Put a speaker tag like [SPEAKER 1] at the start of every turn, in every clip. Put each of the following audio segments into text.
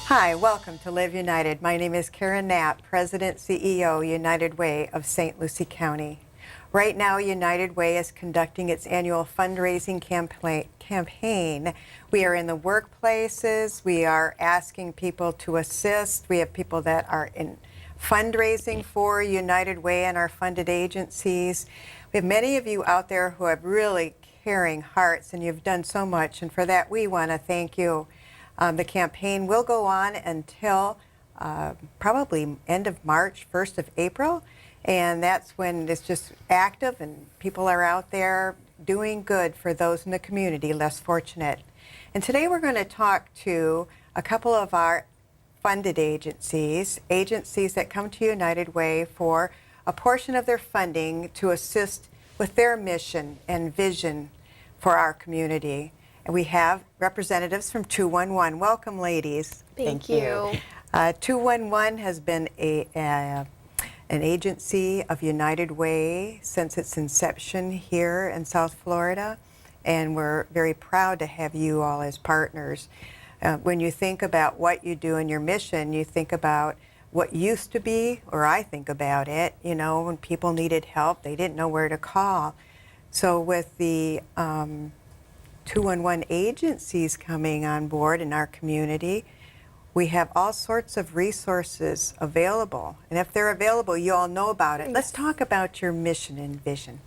[SPEAKER 1] Hi, welcome to Live United. My name is Karen Knapp, President, CEO, United Way of St. Lucie County. Right now, United Way is conducting its annual fundraising campaign. We are in the workplaces. We are asking people to assist. We have people that are in fundraising for United Way and our funded agencies. We have many of you out there who have really caring hearts, and you've done so much, and for that we want to thank you. The campaign will go on until probably end of March, 1st of April, and that's when it's just active and people are out there doing good for those in the community less fortunate. And today we're going to talk to a couple of our funded agencies that come to United Way for a portion of their funding to assist with their mission and vision for our community. And we have representatives from 211. Welcome, ladies.
[SPEAKER 2] Thank you.
[SPEAKER 1] 211 has been an agency of United Way since its inception here in South Florida, and we're very proud to have you all as partners. When you think about what you do in your mission, you think about what used to be, or I think about it, you know, when people needed help, they didn't know where to call. So with the 211 agencies coming on board in our community, we have all sorts of resources available. And if they're available, you all know about it. Let's talk about your mission and vision.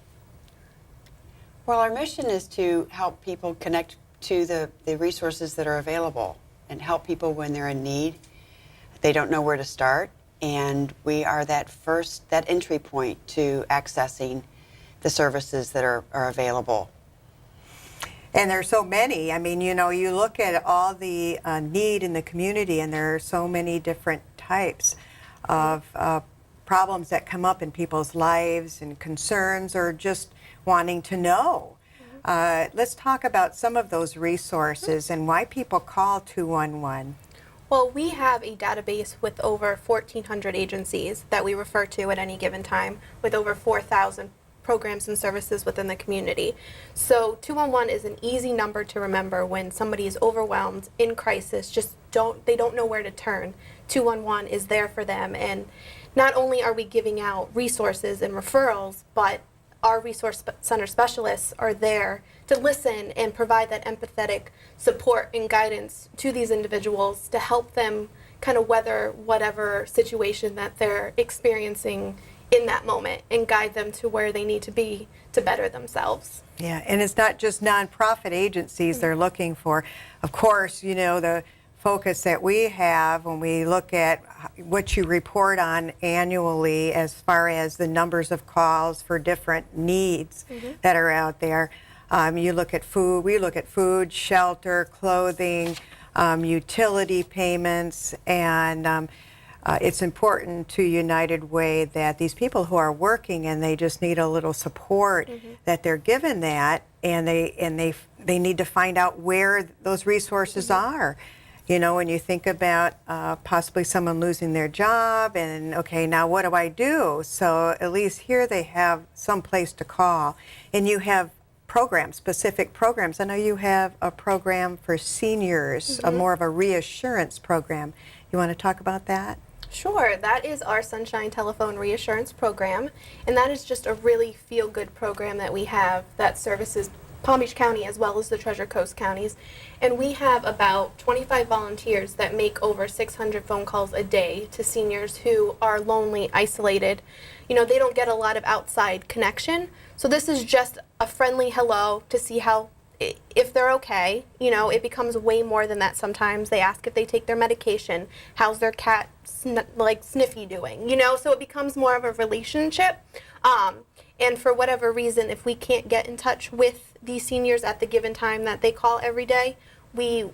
[SPEAKER 2] Well, our mission is to help people connect to the resources that are available and help people when they're in need. They don't know where to start, and we are that entry point to accessing the services that are available.
[SPEAKER 1] And there are so many. I mean, you know, you look at all the need in the community, and there are so many different types of problems that come up in people's lives and concerns or just wanting to know. Let's talk about some of those resources and why people call 211.
[SPEAKER 3] Well, we have a database with over 1,400 agencies that we refer to at any given time, with over 4,000 programs and services within the community. So 211 is an easy number to remember when somebody is overwhelmed, in crisis, they don't know where to turn. 211 is there for them, and not only are we giving out resources and referrals, but our resource center specialists are there to listen and provide that empathetic support and guidance to these individuals to help them kind of weather whatever situation that they're experiencing in that moment and guide them to where they need to be to better themselves.
[SPEAKER 1] Yeah, and it's not just nonprofit agencies they're looking for. Of course, you know, the focus that we have when we look at what you report on annually as far as the numbers of calls for different needs that are out there. You look at food, we look at food, shelter, clothing, utility payments, and it's important to United Way that these people who are working and they just need a little support, that they're given that, and they need to find out where those resources are. You know, when you think about possibly someone losing their job and, okay, now what do I do? So at least here they have some place to call. And you have programs, specific programs. I know you have a program for seniors, more of a reassurance program. You want to talk about that?
[SPEAKER 3] Sure, that is our Sunshine Telephone Reassurance Program, and that is just a really feel-good program that we have that services Palm Beach County as well as the Treasure Coast counties. And we have about 25 volunteers that make over 600 phone calls a day to seniors who are lonely, isolated. You know, they don't get a lot of outside connection. So this is just a friendly hello to see if they're okay. You know, it becomes way more than that sometimes. They ask if they take their medication, how's their cat Sniffy doing, you know, so it becomes more of a relationship. And for whatever reason, if we can't get in touch with these seniors at the given time that they call every day, we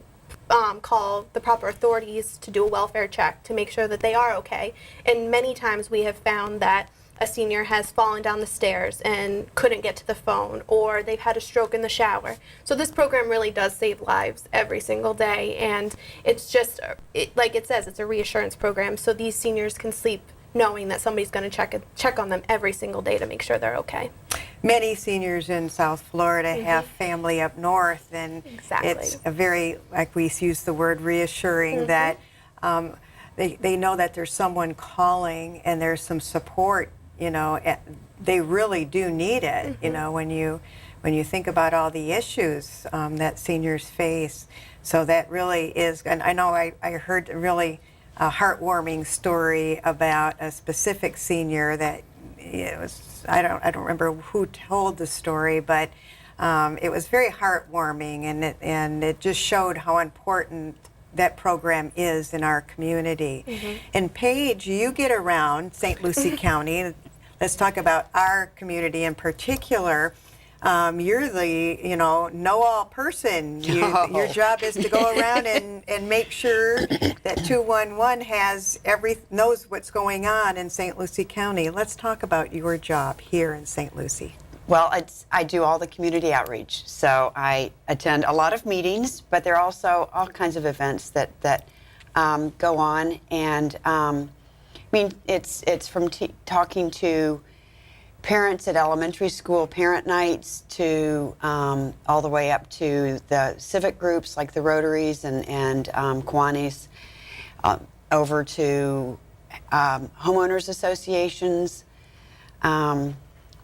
[SPEAKER 3] call the proper authorities to do a welfare check to make sure that they are okay. And many times we have found that a senior has fallen down the stairs and couldn't get to the phone, or they've had a stroke in the shower. So this program really does save lives every single day, and it's just, like it says, it's a reassurance program, so these seniors can sleep knowing that somebody's going to check on them every single day to make sure they're okay.
[SPEAKER 1] Many seniors in South Florida have family up north, and it's a very, like we use the word reassuring, that they know that there's someone calling and there's some support, they really do need it, when you think about all the issues that seniors face. So that really is, and I know I heard a really heartwarming story about a specific senior that it was, I don't remember who told the story, but it was very heartwarming, and it just showed how important that program is in our community. And Paige, you get around St. Lucie County. Let's talk about our community in particular. You're the, know-all person. Your job is to go around and make sure that 211 knows what's going on in St. Lucie County. Let's talk about your job here in St. Lucie.
[SPEAKER 2] Well, I do all the community outreach, so I attend a lot of meetings, but there are also all kinds of events that go on, and it's from talking to parents at elementary school parent nights to all the way up to the civic groups like the Rotaries and Kiwanis, over to homeowners associations.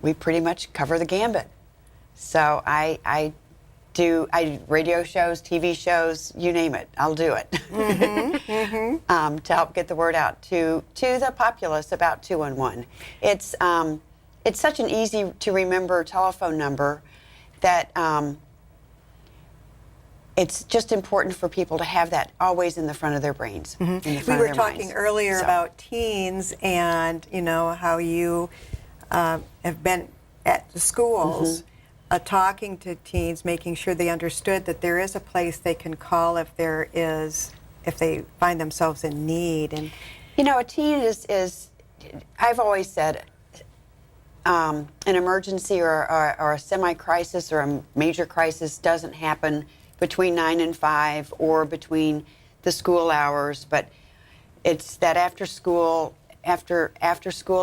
[SPEAKER 2] We pretty much cover the gambit. So I do radio shows, TV shows, you name it, I'll do it. To help get the word out to the populace about 211. It's such an easy to remember telephone number that it's just important for people to have that always in the front of their brains. In the front
[SPEAKER 1] We
[SPEAKER 2] of
[SPEAKER 1] were
[SPEAKER 2] their
[SPEAKER 1] talking
[SPEAKER 2] minds.
[SPEAKER 1] earlier
[SPEAKER 2] So.
[SPEAKER 1] about teens and, how you have been at the schools talking to teens, making sure they understood that there is a place they can call if they find themselves in need. And
[SPEAKER 2] A teen is I've always said, an emergency or a semi-crisis or a major crisis doesn't happen between 9 and 5 or between the school hours, but it's that after school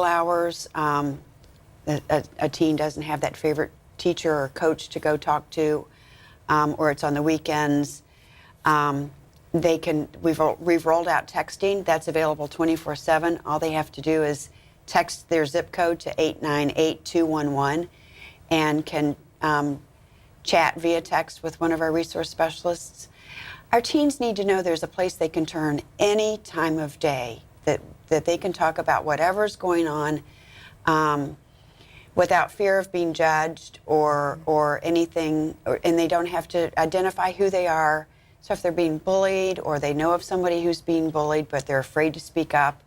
[SPEAKER 2] hours, a teen doesn't have that favorite teacher or coach to go talk to, or it's on the weekends. We've rolled out texting that's available 24/7. All they have to do is text their zip code to 898-211 and can chat via text with one of our resource specialists. Our teens need to know there's a place they can turn any time of day, that they can talk about whatever's going on without fear of being judged or anything, and they don't have to identify who they are. So if they're being bullied, or they know of somebody who's being bullied but they're afraid to speak up,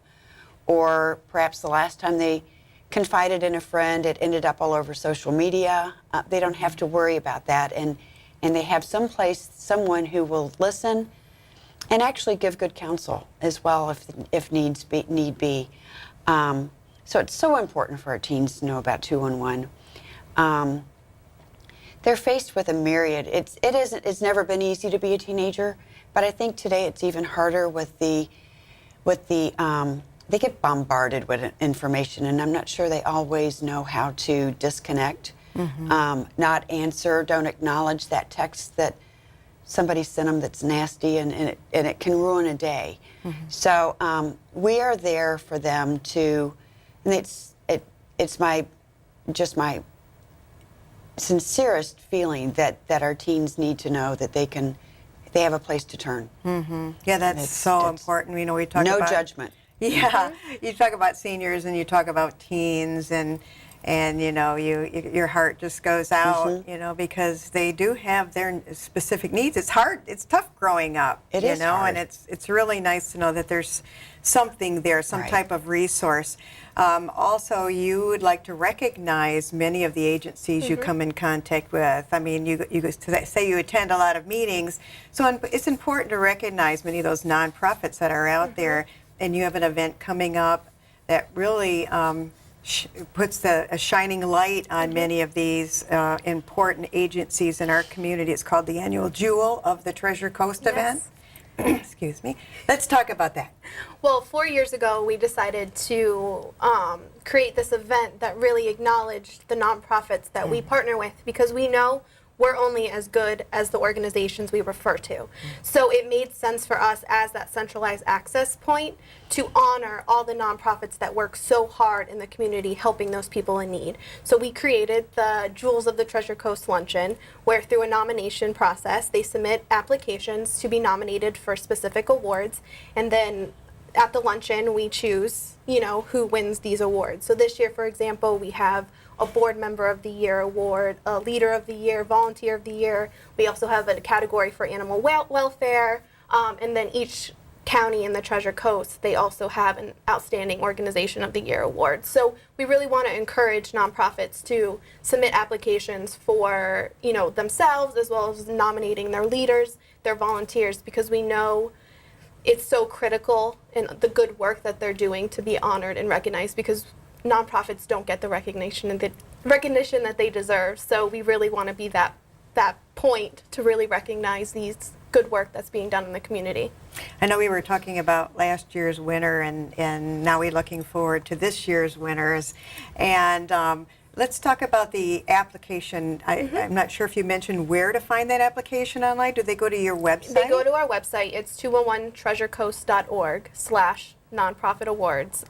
[SPEAKER 2] or perhaps the last time they confided in a friend, it ended up all over social media. They don't have to worry about that, and they have someone who will listen and actually give good counsel as well if need be. So it's so important for our teens to know about 211. They're faced with a myriad. It's never been easy to be a teenager, but I think today it's even harder with the they get bombarded with information, and I'm not sure they always know how to disconnect, not answer, don't acknowledge that text that somebody sent them that's nasty, and it can ruin a day. So we are there for them to, and it's my sincerest feeling that our teens need to know that they have a place to turn.
[SPEAKER 1] yeah, that's so important. We talk
[SPEAKER 2] No
[SPEAKER 1] about
[SPEAKER 2] judgment.
[SPEAKER 1] Yeah, you talk about seniors and you talk about teens, and your heart just goes out, because they do have their specific needs. It's hard. It's tough growing up.
[SPEAKER 2] It is hard.
[SPEAKER 1] And it's really nice to know that there's something there, some
[SPEAKER 2] Right.
[SPEAKER 1] type of resource. Also, you would like to recognize many of the agencies you come in contact with. I mean, you say you attend a lot of meetings, so it's important to recognize many of those nonprofits that are out there. And you have an event coming up that really puts a shining light on many of these important agencies in our community. It's called the annual Jewel of the Treasure Coast event. Excuse me. Let's talk about that.
[SPEAKER 3] Well, 4 years ago, we decided to create this event that really acknowledged the nonprofits that we partner with, because we know we're only as good as the organizations we refer to. So it made sense for us as that centralized access point to honor all the nonprofits that work so hard in the community helping those people in need. So we created the Jewels of the Treasure Coast Luncheon, where through a nomination process, they submit applications to be nominated for specific awards, and then at the luncheon, we choose, who wins these awards. So this year, for example, we have a Board Member of the Year award, a Leader of the Year, Volunteer of the Year. We also have a category for animal welfare, and then each county in the Treasure Coast, they also have an Outstanding Organization of the Year award. So we really want to encourage nonprofits to submit applications for, themselves, as well as nominating their leaders, their volunteers, because we know it's so critical in the good work that they're doing to be honored and recognized, because nonprofits don't get the recognition that they deserve. So we really want to be that point to really recognize these good work that's being done in the community.
[SPEAKER 1] I know we were talking about last year's winner, and now we're looking forward to this year's winners. And let's talk about the application. I'm not sure if you mentioned where to find that application online. Do they go to your website?
[SPEAKER 3] They go to our website. It's 211treasurecoast.org/nonprofit awards.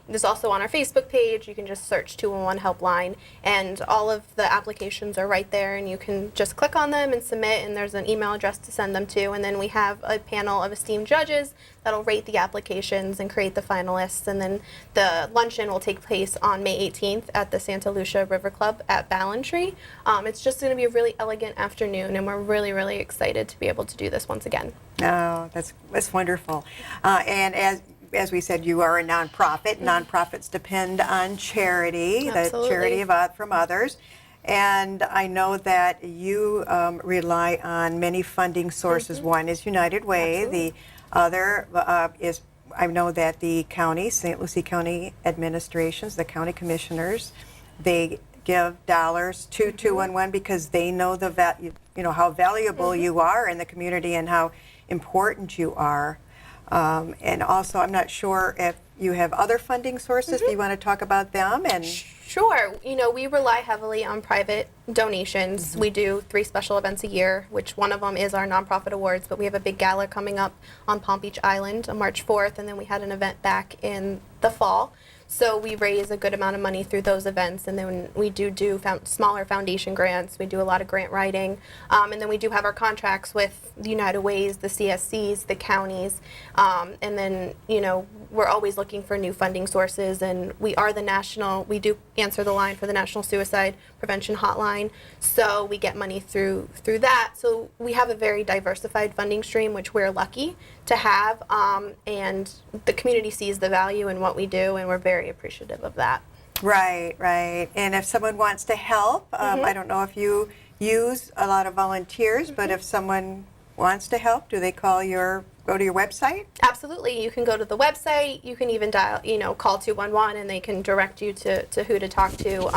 [SPEAKER 3] There's also on our Facebook page. You can just search 211 Helpline, and all of the applications are right there, and you can just click on them and submit, and there's an email address to send them to. And then we have a panel of esteemed judges that'll rate the applications and create the finalists. And then the luncheon will take place on May 18th at the Santa Lucia River Club at Ballantree. It's just going to be a really elegant afternoon, and we're really, really excited to be able to do this once again.
[SPEAKER 1] Oh, that's wonderful. And as we said, you are a nonprofit. Nonprofits depend on charity,
[SPEAKER 3] Absolutely.
[SPEAKER 1] the charity from others. And I know that you rely on many funding sources. One is United Way.
[SPEAKER 3] Absolutely.
[SPEAKER 1] The other is, I know that the county, St. Lucie County administrations, the county commissioners, they give dollars to 211 because they know how valuable you are in the community and how important you are. And also, I'm not sure if you have other funding sources. Do you want to talk about them? And
[SPEAKER 3] Sure. We rely heavily on private donations. We do 3 special events a year, which one of them is our nonprofit awards, but we have a big gala coming up on Palm Beach Island on March 4th, and then we had an event back in the fall. So we raise a good amount of money through those events, and then we do smaller foundation grants. We do a lot of grant writing, and then we do have our contracts with the United Ways, the CSCs, the counties, and then we're always looking for new funding sources. And we do answer the line for the National Suicide Prevention Hotline, so we get money through that. So we have a very diversified funding stream, which we're lucky to have, and the community sees the value in what we do, and we're very appreciative of that.
[SPEAKER 1] Right. And if someone wants to help, I don't know if you use a lot of volunteers, but if someone wants to help, do they go to your website?
[SPEAKER 3] Absolutely. You can go to the website. You can even dial, call 211, and they can direct you to who to talk to.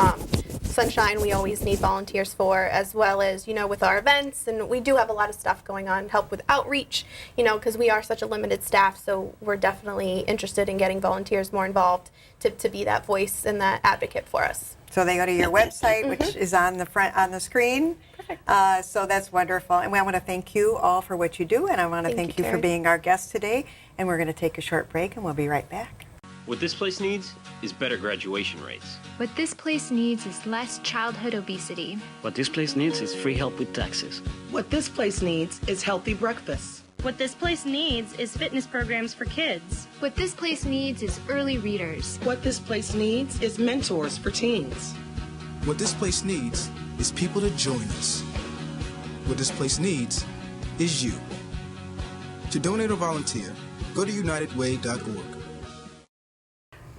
[SPEAKER 3] Sunshine, we always need volunteers for, as well as, with our events. And we do have a lot of stuff going on, help with outreach, because we are such a limited staff. So we're definitely interested in getting volunteers more involved to be that voice and that advocate for us.
[SPEAKER 1] So they go to your website, which is on the screen.
[SPEAKER 3] Perfect.
[SPEAKER 1] So that's wonderful. And I want to thank you all for what you do, and I want to thank you for
[SPEAKER 3] Karen.
[SPEAKER 1] being our guest today. And we're going to take a short break, and we'll be right back.
[SPEAKER 4] What this place needs is better graduation rates.
[SPEAKER 5] What this place needs is less childhood obesity.
[SPEAKER 6] What this place needs is free help with taxes.
[SPEAKER 7] What this place needs is healthy breakfast.
[SPEAKER 8] What this place needs is fitness programs for kids.
[SPEAKER 5] What this place needs is early readers.
[SPEAKER 7] What this place needs is mentors for teens.
[SPEAKER 9] What this place needs is people to join us. What this place needs is you. To donate or volunteer, go to unitedway.org.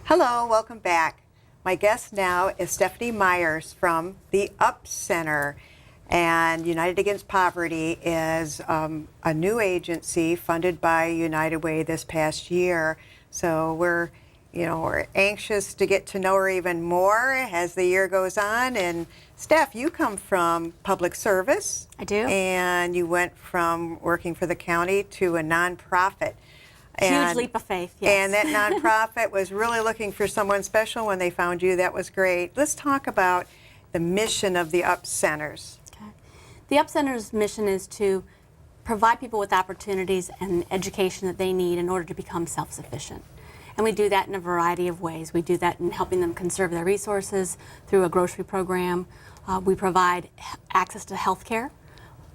[SPEAKER 1] Hello, welcome back. My guest now is Stephanie Myers from the Up Center. And United Against Poverty is a new agency funded by United Way this past year. So we're anxious to get to know her even more as the year goes on. And Steph, you come from public service.
[SPEAKER 10] I do.
[SPEAKER 1] And you went from working for the county to a nonprofit.
[SPEAKER 10] Huge leap of faith, yes.
[SPEAKER 1] And that nonprofit was really looking for someone special when they found you. That was great. Let's talk about the mission of the Up Centers.
[SPEAKER 10] Okay. The Up Center's mission is to provide people with opportunities and education that they need in order to become self-sufficient. And we do that in a variety of ways. We do that in helping them conserve their resources through a grocery program. We provide access to health care.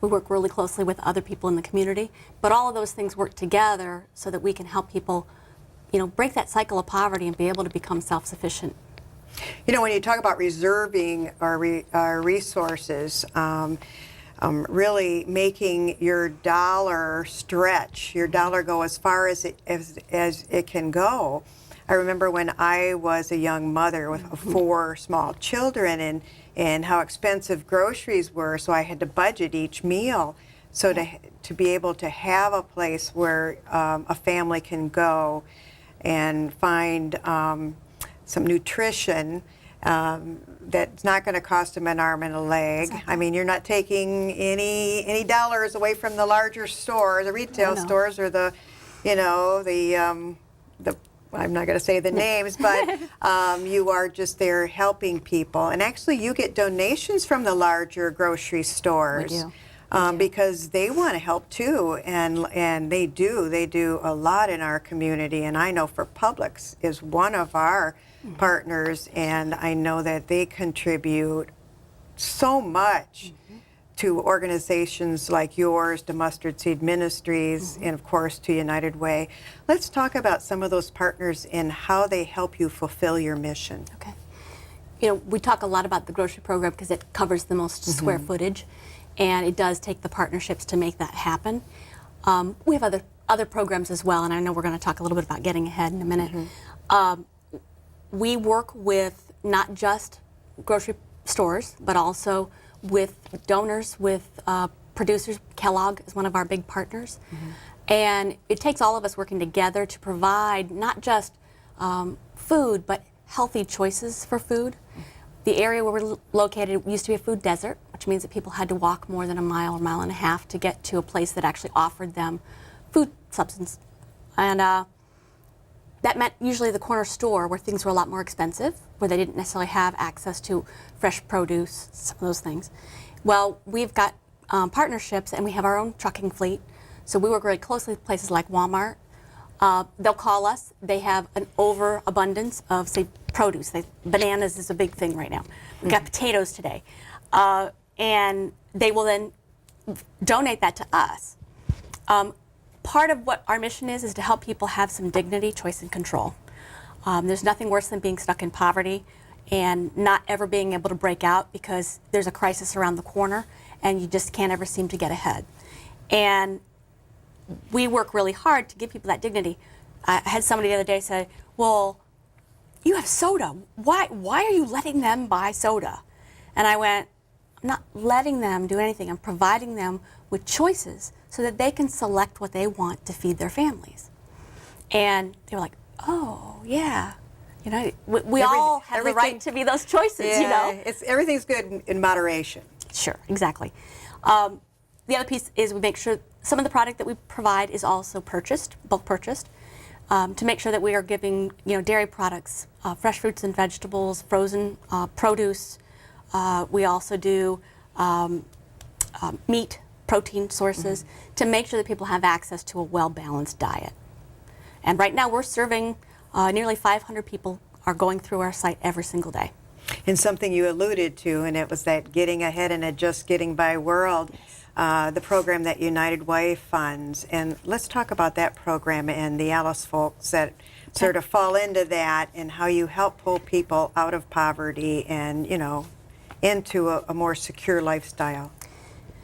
[SPEAKER 10] We work really closely with other people in the community. But all of those things work together so that we can help people, break that cycle of poverty and be able to become self-sufficient.
[SPEAKER 1] When you talk about reserving our resources, really making your dollar stretch, your dollar go as far as it can go. I remember when I was a young mother with 4 small children and how expensive groceries were, so I had to budget each meal. So to be able to have a place where a family can go and find some nutrition that's not going to cost them an arm and a leg. Exactly. I mean, you're not taking any dollars away from the larger stores, the retail stores, or the I'm not going to say the names, but you are just there helping people. And actually, you get donations from the larger grocery stores.
[SPEAKER 10] We do.
[SPEAKER 1] Because they want to help too, and they do a lot in our community. And I know for Publix is one of our partners, and I know that they contribute so much to organizations like yours, to Mustard Seed Ministries, and of course to United Way. Let's talk about some of those partners and how they help you fulfill your mission.
[SPEAKER 10] Okay. We talk a lot about the grocery program because it covers the most square footage. And it does take the partnerships to make that happen. We have other programs as well, and I know we're going to talk a little bit about getting ahead in a minute. We work with not just grocery stores, but also with donors, with producers. Kellogg is one of our big partners. And it takes all of us working together to provide not just food, but healthy choices for food. The area where we're located used to be a food desert, which means that people had to walk more than a mile or mile and a half to get to a place that actually offered them food substance. And that meant usually the corner store where things were a lot more expensive, where they didn't necessarily have access to fresh produce, some of those things. Well, we've got partnerships, and we have our own trucking fleet. So we work very closely with places like Walmart. They'll call us. They have an overabundance of, say, produce. Bananas is a big thing right now. We've got potatoes today. And they will then donate that to us. Part of what our mission is to help people have some dignity, choice, and control. There's nothing worse than being stuck in poverty and not ever being able to break out because there's a crisis around the corner and you just can't ever seem to get ahead. And we work really hard to give people that dignity. I had somebody the other day say, well, you have soda. Why are you letting them buy soda? And I went, I'm not letting them do anything. I'm providing them with choices so that they can select what they want to feed their families. And they were like, oh, yeah. We all have the right to be those choices,
[SPEAKER 1] Everything's good in moderation.
[SPEAKER 10] Sure, exactly. The other piece is we make sure some of the product that we provide is also bulk purchased, to make sure that we are giving dairy products, fresh fruits and vegetables, frozen produce. We also do meat, protein sources, to make sure that people have access to a well-balanced diet. And right now we're serving nearly 500 people are going through our site every single day.
[SPEAKER 1] And something you alluded to, and it was that getting ahead in a just getting by world. The program that United Way funds. And let's talk about that program and the Alice folks that sort of fall into that and how you help pull people out of poverty and, into a more secure lifestyle.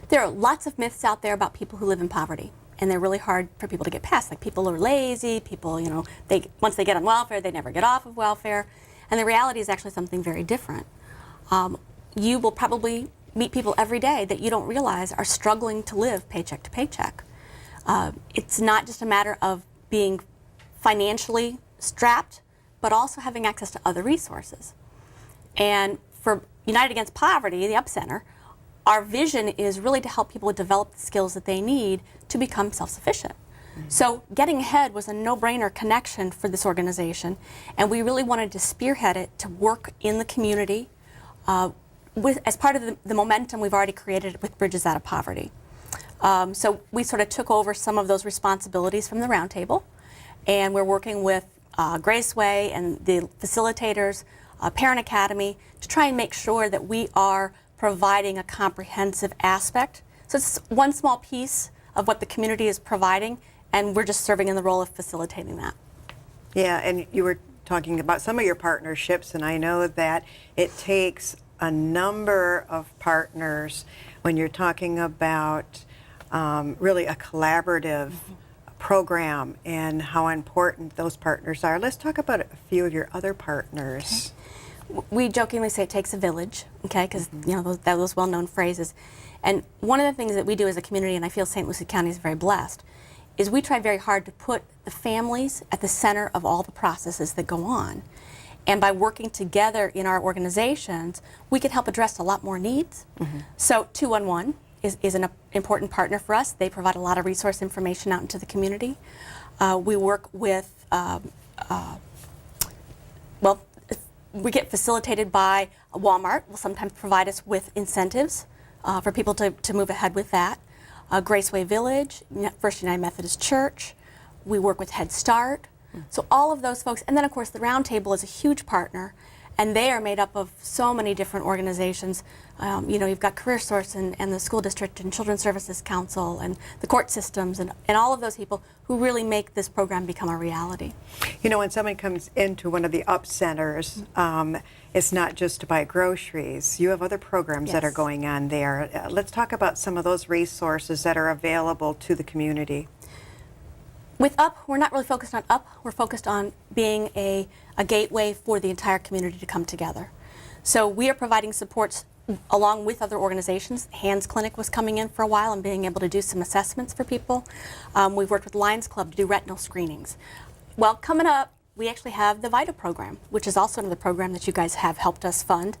[SPEAKER 10] There are lots of myths out there about people who live in poverty, and they're really hard for people to get past. Like people are lazy, people, once they get on welfare, they never get off of welfare. And the reality is actually something very different. You will probably meet people every day that you don't realize are struggling to live paycheck to paycheck. It's not just a matter of being financially strapped, but also having access to other resources. And for United Against Poverty, the Up Center, our vision is really to help people develop the skills that they need to become self-sufficient. So getting ahead was a no-brainer connection for this organization, and we really wanted to spearhead it to work in the community, as part of the momentum we've already created with Bridges Out of Poverty. So we sort of took over some of those responsibilities from the roundtable, and we're working with Graceway and the facilitators, Parent Academy, to try and make sure that we are providing a comprehensive aspect. So it's one small piece of what the community is providing, and we're just serving in the role of facilitating that.
[SPEAKER 1] Yeah, and you were talking about some of your partnerships, and I know that it takes a number of partners when you're talking about really a collaborative program and how important those partners are. Let's talk about a few of your other partners.
[SPEAKER 10] Okay. We jokingly say it takes a village, okay, because you know those well-known phrases. And one of the things that we do as a community, and I feel St. Lucie County is very blessed, is we try very hard to put the families at the center of all the processes that go on. And by working together in our organizations, we can help address a lot more needs. So 211 is an important partner for us. They provide a lot of resource information out into the community. We work with, well, we get facilitated by Walmart. Will sometimes provide us with incentives for people to move ahead with that. Graceway Village, First United Methodist Church. We work with Head Start. So all of those folks, and then of course the Roundtable is a huge partner, and they are made up of so many different organizations. You know, you've got Career Source and the school district and Children's Services Council and the court systems and all of those people who really make this program become a reality.
[SPEAKER 1] You know, when someone comes into one of the UP centers, it's not just to buy groceries. You have other programs that are going on there. Let's talk about some of those resources that are available to the community.
[SPEAKER 10] With UP, we're not really focused on UP. We're focused on being a gateway for the entire community to come together. So we are providing supports along with other organizations. Hands Clinic was coming in for a while and being able to do some assessments for people. We've worked with Lions Club to do retinal screenings. Well, coming up, we actually have the VITA program, which is also another program that you guys have helped us fund.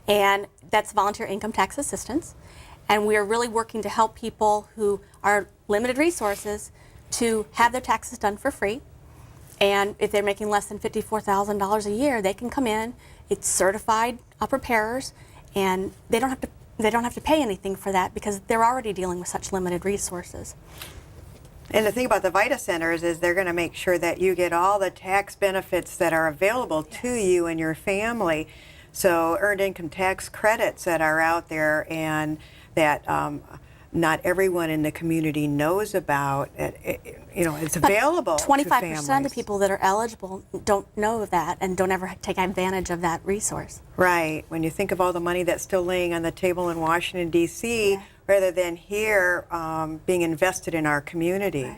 [SPEAKER 10] And that's volunteer income tax assistance. And we are really working to help people who are limited resources to have their taxes done for free. And if they're making less than $54,000 a year, they can come in. It's certified preparers, and they don't have to pay anything for that because they're already dealing with such limited resources.
[SPEAKER 1] And the thing about the VITA centers is they're going to make sure that you get all the tax benefits that are available to you and your family. So earned income tax credits that are out there and that not everyone in the community knows about. You know, it's available to families.
[SPEAKER 10] 25% of people that are eligible don't know that and don't ever take advantage of that resource.
[SPEAKER 1] Right. When you think of all the money that's still laying on the table in Washington, D.C., rather than here being invested in our community.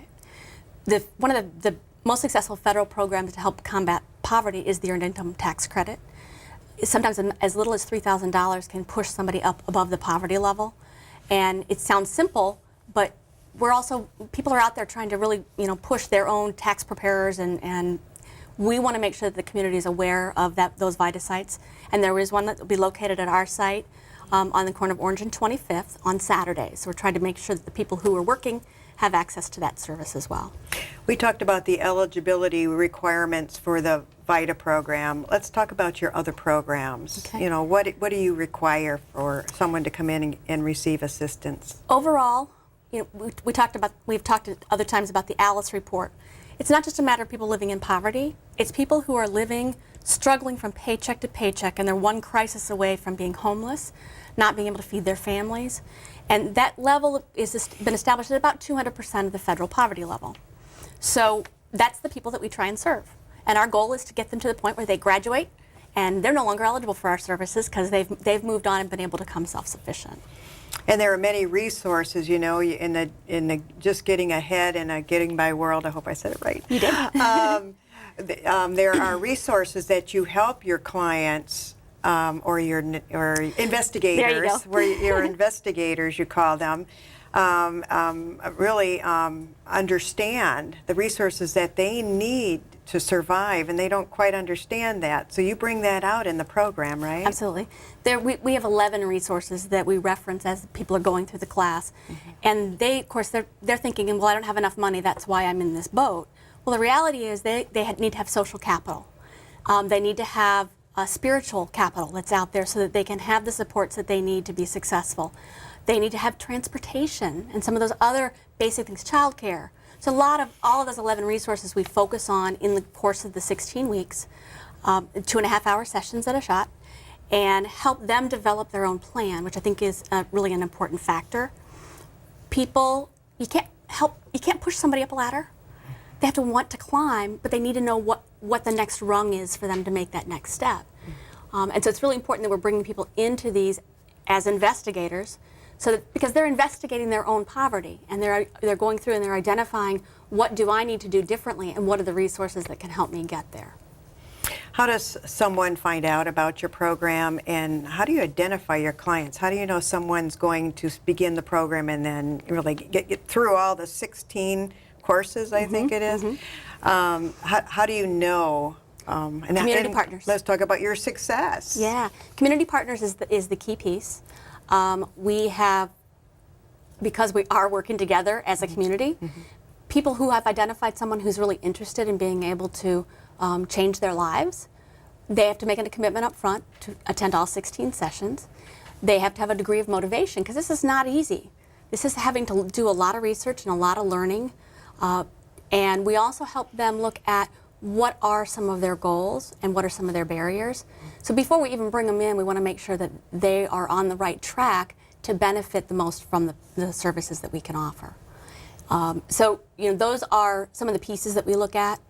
[SPEAKER 10] Right. One of the most successful federal programs to help combat poverty is the Earned Income Tax Credit. Sometimes as little as $3,000 can push somebody up above the poverty level. And it sounds simple, but people are out there trying to really, push their own tax preparers, and we want to make sure that the community is aware of those VITA sites. And there is one that will be located at our site on the corner of Orange and 25th on Saturdays. So we're trying to make sure that the people who are working have access to that service as well.
[SPEAKER 1] We talked about the eligibility requirements for the VITA program. Let's talk about your other programs.
[SPEAKER 10] Okay.
[SPEAKER 1] You know, what do you require for someone to come in and receive assistance?
[SPEAKER 10] Overall, we've talked at other times about the Alice report. It's not just a matter of people living in poverty. It's people who are struggling from paycheck to paycheck, and they're one crisis away from being homeless, not being able to feed their families. And that level has been established at about 200% of the federal poverty level. So that's the people that we try and serve. And our goal is to get them to the point where they graduate and they're no longer eligible for our services because they've moved on and been able to become self-sufficient.
[SPEAKER 1] And there are many resources, in the just getting ahead and a getting by world. I hope I said it right.
[SPEAKER 10] You did.
[SPEAKER 1] There are resources that you help your clients or investigators.
[SPEAKER 10] There you go.
[SPEAKER 1] Where your investigators, you call them, really understand the resources that they need to survive, and they don't quite understand that. So you bring that out in the program, right?
[SPEAKER 10] Absolutely. We have 11 resources that we reference as people are going through the class. And they, of course, they're thinking, well, I don't have enough money, that's why I'm in this boat. Well, the reality is they need to have social capital. They need to have spiritual capital that's out there so that they can have the supports that they need to be successful. They need to have transportation and some of those other basic things, childcare. So all of those 11 resources we focus on in the course of the 16 weeks, 2.5-hour sessions at a shot, and help them develop their own plan, which I think is really an important factor. People, you can't push somebody up a ladder. They have to want to climb, but they need to know what the next rung is for them to make that next step. And so it's really important that we're bringing people into these as investigators, because they're investigating their own poverty, and they're going through and they're identifying what do I need to do differently and what are the resources that can help me get there.
[SPEAKER 1] How does someone find out about your program, and how do you identify your clients? How do you know someone's going to begin the program and then really get through all the 16 courses, I think it is? How do you know?
[SPEAKER 10] Community partners.
[SPEAKER 1] Let's talk about your success.
[SPEAKER 10] Yeah, community partners is the key piece. We have, because we are working together as a community, people who have identified someone who's really interested in being able to change their lives. They have to make a commitment up front to attend all 16 sessions. They have to have a degree of motivation, because this is not easy. This is having to do a lot of research and a lot of learning. And we also help them look at what are some of their goals and what are some of their barriers. So before we even bring them in, we want to make sure that they are on the right track to benefit the most from the services that we can offer. So those are some of the pieces that we look at.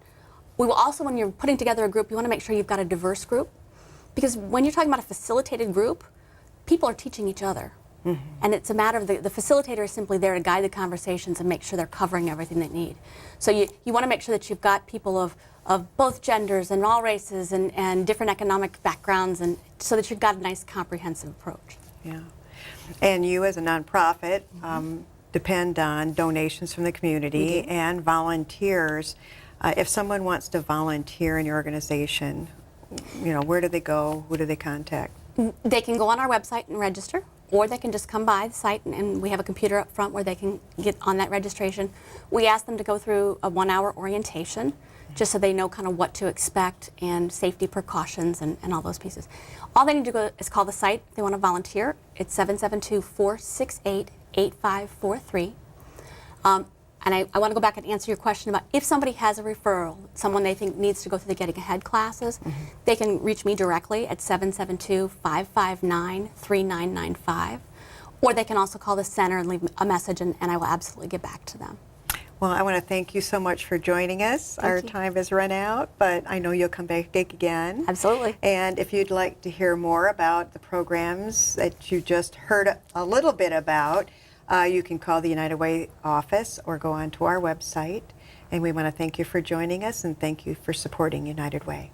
[SPEAKER 10] We will also, when you're putting together a group, you want to make sure you've got a diverse group, because when you're talking about a facilitated group, people are teaching each other. And it's a matter of the facilitator is simply there to guide the conversations and make sure they're covering everything they need. So you want to make sure that you've got people of both genders and all races and different economic backgrounds, and so that you've got a nice comprehensive approach.
[SPEAKER 1] Yeah. And you as a nonprofit depend on donations from the community and volunteers. If someone wants to volunteer in your organization, where do they go? Who do they contact?
[SPEAKER 10] They can go on our website and register, or they can just come by the site, and we have a computer up front where they can get on that registration. We ask them to go through a 1-hour orientation, just so they know kind of what to expect and safety precautions and all those pieces. All they need to do is call the site if they want to volunteer. It's 772-468-8543. And I want to go back and answer your question about if somebody has a referral, someone they think needs to go through the Getting Ahead classes, they can reach me directly at 772-559-3995. Or they can also call the center and leave a message, and I will absolutely get back to them.
[SPEAKER 1] Well, I want to thank you so much for joining us.
[SPEAKER 10] Thank
[SPEAKER 1] Our
[SPEAKER 10] you.
[SPEAKER 1] time has run out, but I know you'll come back again.
[SPEAKER 10] Absolutely.
[SPEAKER 1] And if you'd like to hear more about the programs that you just heard a little bit about, you can call the United Way office or go onto our website. And we want to thank you for joining us, and thank you for supporting United Way.